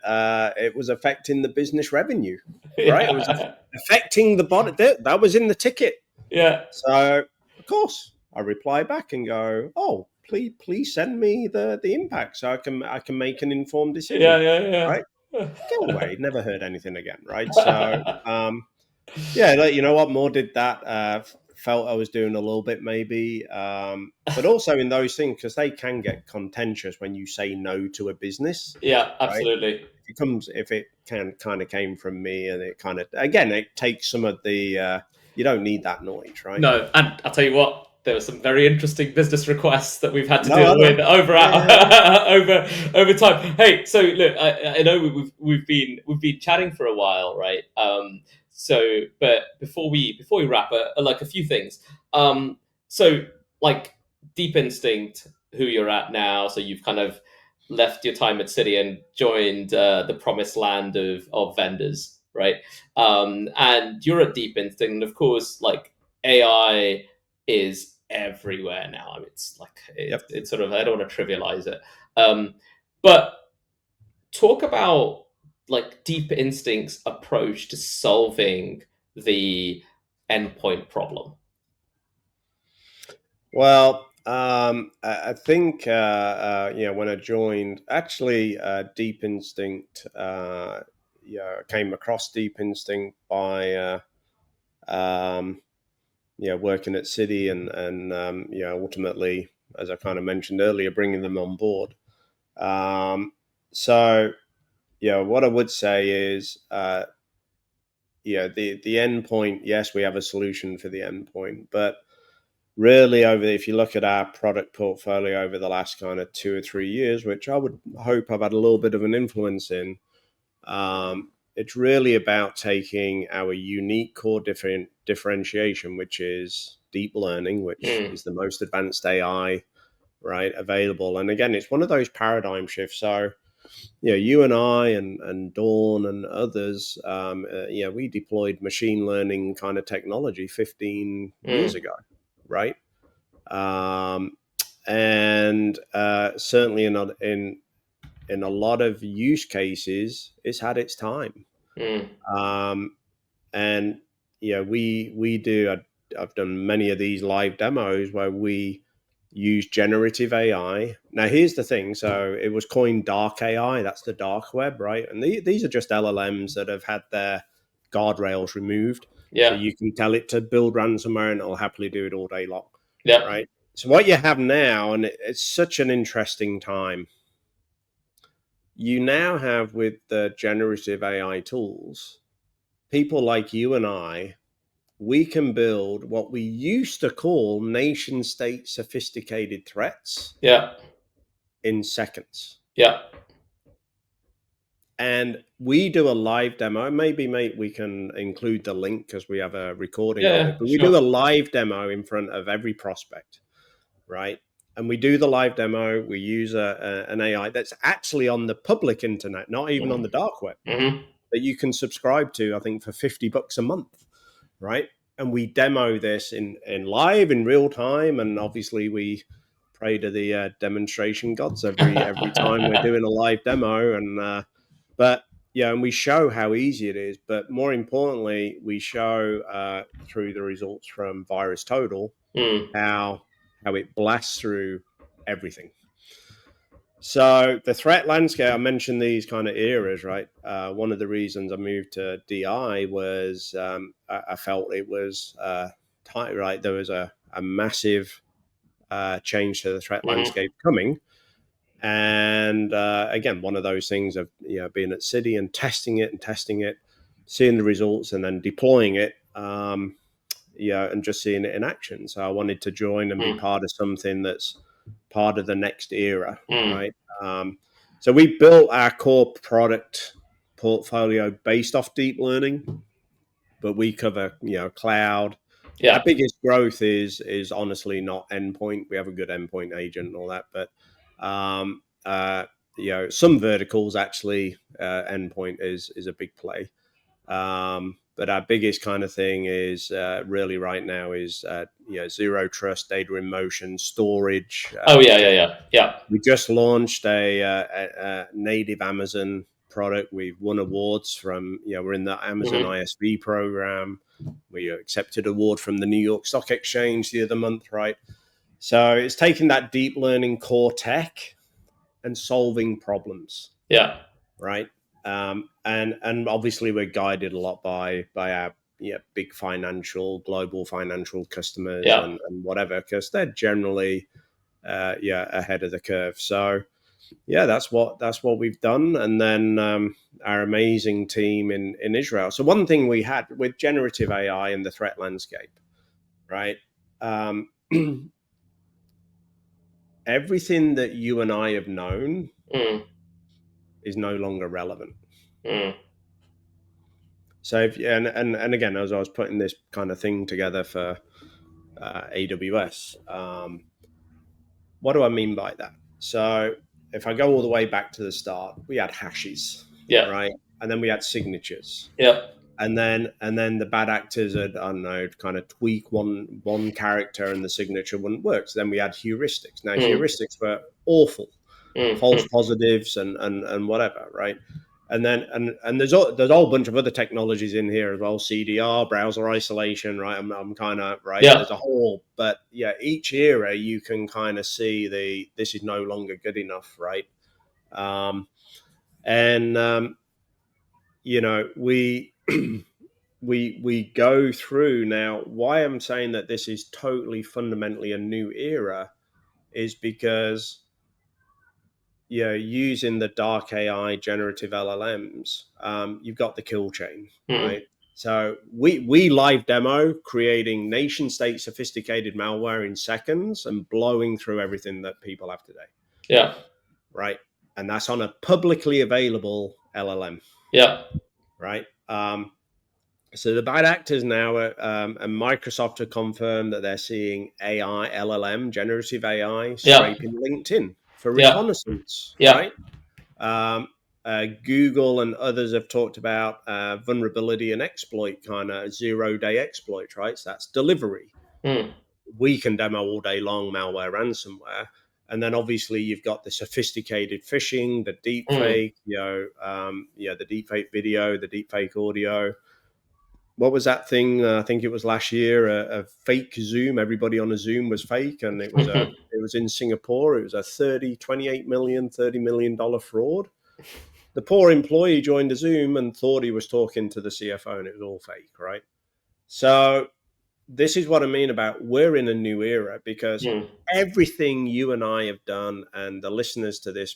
it was affecting the business revenue, right? It was Yeah, affecting the body. That was in the ticket. yeah, So, of course, I reply back and go, "Oh, please send me the impact so I can make an informed yeah, decision." yeah, Right? Go away. Never heard anything again. Right? So, yeah. yeah, like, you know what? More did that. Felt I was doing a little bit, maybe, but also in those things, because they can get contentious when you say no to a business, Yeah, right? absolutely. If it can kind of came from me, and it kind of, again, it takes some of the. You don't need that noise, right? No, and I'll tell you what, there were some very interesting business requests that we've had to No, I deal know. with over Yeah, yeah, yeah. over time. Hey, so look, I know we've been chatting for a while, right? But before we wrap, like a few things. So like Deep Instinct, who you're at now, so you've kind of left your time at Citi and joined the promised land of vendors, right? And you're at Deep Instinct, and of course, like AI is everywhere now. I mean, it's like Yep. it's sort of, I don't want to trivialize it, but talk about like Deep Instinct's approach to solving the endpoint problem. Well, I think when I joined, actually, Deep Instinct, came across Deep Instinct by um, working at City, and ultimately, as I kind of mentioned earlier, bringing them on board. So, what I would say is, the endpoint. Yes, we have a solution for the endpoint, but really if you look at our product portfolio over the last kind of 2 or 3 years, which I would hope I've had a little bit of an influence in, it's really about taking our unique core differentiation, which is deep learning, which Mm, is the most advanced AI, right, available. And again, it's one of those paradigm shifts. So, you and I and Dawn and others, we deployed machine learning kind of technology 15 years mm, ago, right? Um, and certainly in a lot of use cases, it's had its time. mm, Um, and we do. I've done many of these live demos where we use generative AI. Now, here's the thing. So it was coined dark AI. That's the dark web, right? And these are just LLMs that have had their guardrails removed. So yeah, you can tell it to build ransomware and it'll happily do it all day long, yeah, right? So what you have now, and it's such an interesting time, you now have with the generative AI tools, people like you and I, we can build what we used to call nation state sophisticated threats yeah, in seconds. yeah, And we do a live demo. Maybe, mate, we can include the link because we have a recording yeah, of yeah, it. But we do sure. a live demo in front of every prospect, right? And we do the live demo. We use an AI that's actually on the public internet, not even on Mm, the dark web, mm-hmm. that you can subscribe to, I think, for $50 a month, right? And we demo this in live in real time, and obviously we pray to the demonstration gods every time we're doing a live demo, and but yeah, and we show how easy it is. But more importantly, we show through the results from Virus Total Mm, how it blasts through everything. So the threat landscape, I mentioned these kind of eras, right? One of the reasons I moved to DI was I felt it was tight, right? There was a massive change to the threat mm-hmm. landscape coming. And again, one of those things of being at Citi and testing it, seeing the results, and then deploying it. And just seeing it in action. So I wanted to join and be Mm, part of something that's part of the next era, mm, right? Um, so we built our core product portfolio based off deep learning, but we cover cloud. Our yeah, biggest growth is honestly not endpoint. We have a good endpoint agent and all that, but um, some verticals actually endpoint is a big play. But our biggest kind of thing is really right now is zero trust data in motion storage. oh yeah, yeah, yeah, yeah, We just launched a native Amazon product. We've won awards from we're in the Amazon mm-hmm. ISV program. We accepted award from the New York Stock Exchange the other month, right? So it's taking that deep learning core tech and solving problems, yeah, right? And obviously we're guided a lot by our big global financial customers yeah, and whatever, because they're generally ahead of the curve. So that's what we've done. And then our amazing team in Israel. So one thing we had with generative AI in the threat landscape, right? Um, everything that you and I have known mm, is no longer relevant. mm, So and again, as I was putting this kind of thing together for AWS, what do I mean by that? So if I go all the way back to the start, we had hashes, yeah, right, and then we had signatures, yeah, and then the bad actors had, I don't know, kind of tweak one character and the signature wouldn't work. So then we had heuristics. Now mm, heuristics were awful, mm, false mm, positives and whatever, right? And then and there's a whole bunch of other technologies in here as well, CDR, browser isolation, right? I'm kind of right. yeah, There's a whole, but yeah, each era you can kind of see this is no longer good enough, right? Um, and we we go through now. Why I'm saying that this is totally fundamentally a new era is because using the dark AI generative LLMs, you've got the kill chain, mm, right? So we live demo creating nation state sophisticated malware in seconds and blowing through everything that people have today. Yeah. Right. And that's on a publicly available LLM. Yeah. Right. So the bad actors now, and Microsoft have confirmed that they're seeing AI, LLM, generative AI, Yeah. scraping LinkedIn for Yeah. reconnaissance, Yeah. right? Google and others have talked about vulnerability and exploit, kind of 0-day exploit, right? So that's delivery. Mm. We can demo all day long malware, ransomware. And then obviously you've got the sophisticated phishing, the deep fake, the deep fake video, the deep fake audio. What was that thing? I think it was last year, a fake Zoom. Everybody on a Zoom was fake, and it was in Singapore. It was a $28 million, $30 million fraud. The poor employee joined a Zoom and thought he was talking to the CFO, and it was all fake, right? So this is what I mean about we're in a new era, because everything you and I have done and the listeners to this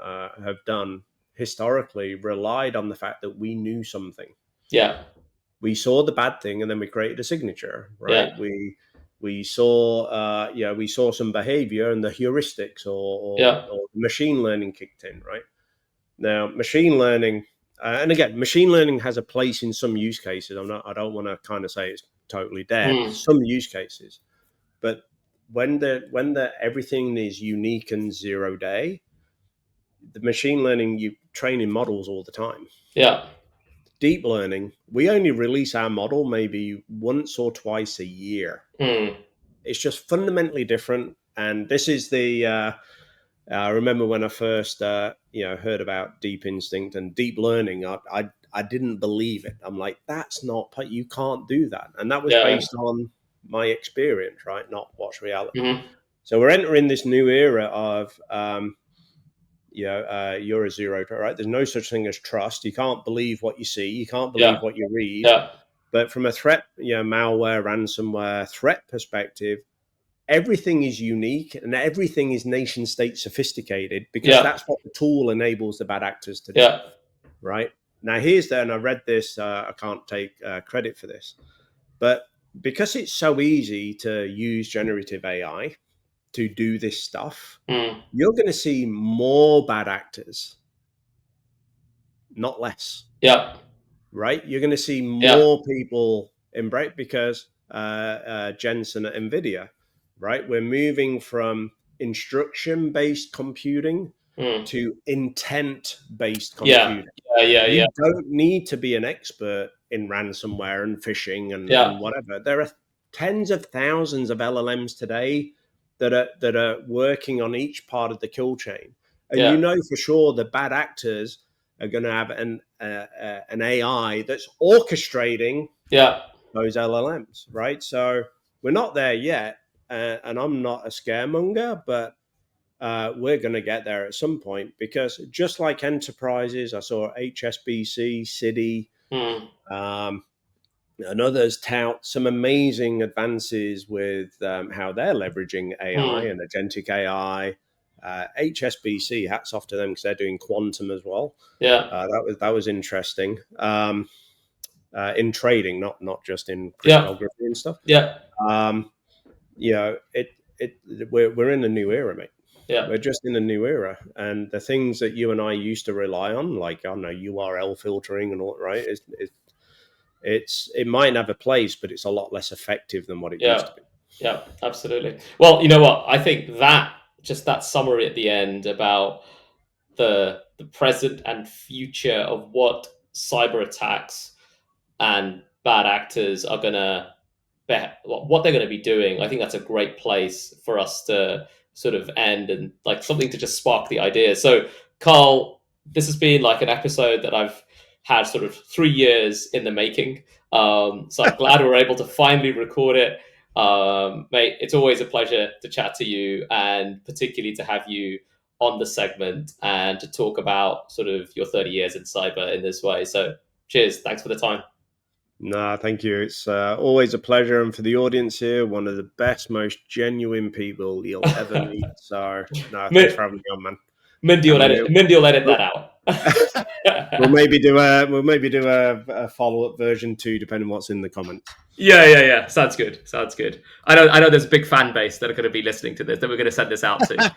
have done historically relied on the fact that we knew something. Yeah. We saw the bad thing and then we created a signature, right? Yeah. We saw we saw some behavior and the heuristics or machine learning kicked in, right? Now machine learning, and again, machine learning has a place in some use cases. I don't want to kind of say it's totally dead. Some use cases, but when the everything is unique and 0-day, the machine learning, you training models all the time. Yeah. Deep learning, we only release our model maybe once or twice a year. It's just fundamentally different. And this is the I remember when I first heard about deep instinct and deep learning, I didn't believe it. I'm like, that's not, you can't do that. And that was based on my experience, right? Not what's reality. So we're entering this new era of you're a zero, right? There's no such thing as trust. You can't believe what you see. You can't believe what you read. Yeah. But from a threat, malware, ransomware threat perspective, everything is unique and everything is nation state sophisticated, because that's what the tool enables the bad actors to do. Yeah. Right. Now, and I read this, I can't take credit for this, but because it's so easy to use generative AI to do this stuff, you're going to see more bad actors, not less. Yeah. Right? You're going to see more people embrace, because Jensen at NVIDIA, right? We're moving from instruction-based computing to intent-based computing. You don't need to be an expert in ransomware and phishing and whatever. There are tens of thousands of LLMs today that are working on each part of the kill chain, and for sure the bad actors are going to have an AI that's orchestrating those LLMs, right? So we're not there yet, and I'm not a scaremonger, but we're going to get there at some point, because just like enterprises, I saw HSBC, Citi, and others tout some amazing advances with how they're leveraging AI and agentic AI. HSBC, hats off to them, because they're doing quantum as well. That was interesting in trading, not just in cryptography and stuff. We're in a new era, mate. We're just in a new era, and the things that you and I used to rely on, like URL filtering and all, right? It might have a place, but it's a lot less effective than what it used to be. Yeah, absolutely. Well, you know what? I think that summary at the end about the present and future of what cyber attacks and bad actors are gonna what they're going to be doing, I think that's a great place for us to sort of end, and like something to just spark the idea. So, Carl, this has been like an episode that I've had sort of 3 years in the making. So I'm glad we're able to finally record it. Mate, it's always a pleasure to chat to you, and particularly to have you on the segment and to talk about sort of your 30 years in cyber in this way. So cheers. Thanks for the time. No, thank you. It's always a pleasure. And for the audience here, one of the best, most genuine people you'll ever meet. So, no, thanks for having me on, man. Mindy will edit that out. We'll maybe do a follow up version 2, depending on what's in the comments. Yeah. Sounds good. I know there's a big fan base that are going to be listening to this that we're going to send this out to.